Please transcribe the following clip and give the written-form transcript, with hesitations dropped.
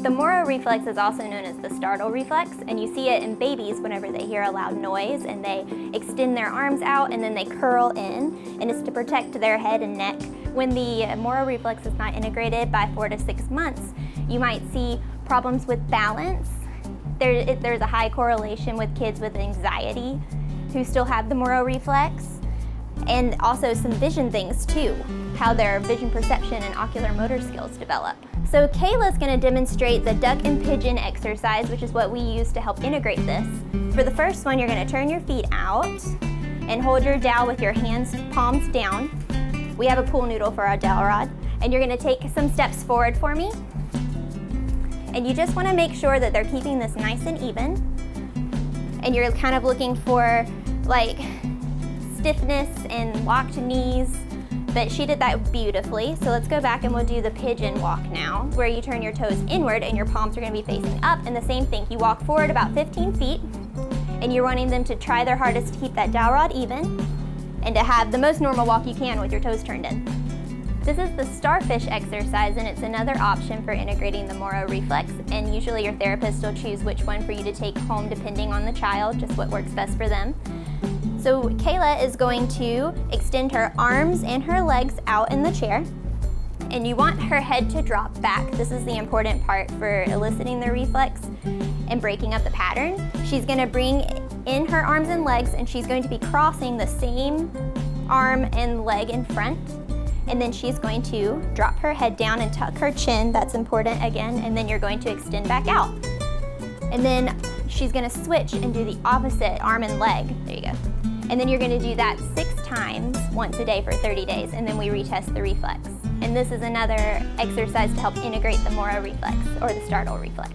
The Moro reflex is also known as the startle reflex, and you see it in babies whenever they hear a loud noise and they extend their arms out and then they curl in, and it's to protect their head and neck. When the Moro reflex is not integrated by 4 to 6 months, you might see problems with balance. There's a high correlation with kids with anxiety who still have the Moro reflex, and also some vision things too, how their vision perception and ocular motor skills develop. So Kayla's going to demonstrate the duck and pigeon exercise, which is what we use to help integrate this. For the first one, you're going to turn your feet out and hold your dowel with your hands palms down. We have a pool noodle for our dowel rod, and you're going to take some steps forward for me. And you just want to make sure that they're keeping this nice and even, and you're kind of looking for like stiffness and locked knees, but she did that beautifully. So let's go back and we'll do the pigeon walk now, where you turn your toes inward and your palms are going to be facing up, and the same thing, you walk forward about 15 feet, and you're wanting them to try their hardest to keep that dowel rod even and to have the most normal walk you can with your toes turned in. This is the starfish exercise, and it's another option for integrating the Moro reflex, and usually your therapist will choose which one for you to take home depending on the child, just what works best for them. So Kayla is going to extend her arms and her legs out in the chair, and you want her head to drop back. This is the important part for eliciting the reflex and breaking up the pattern. She's going to bring in her arms and legs, and she's going to be crossing the same arm and leg in front, and then she's going to drop her head down and tuck her chin. That's important again, and then you're going to extend back out. And then she's going to switch and do the opposite arm and leg. There you go. And then you're going to do that 6 times, once a day for 30 days, and then we retest the reflex. And this is another exercise to help integrate the Moro reflex or the startle reflex.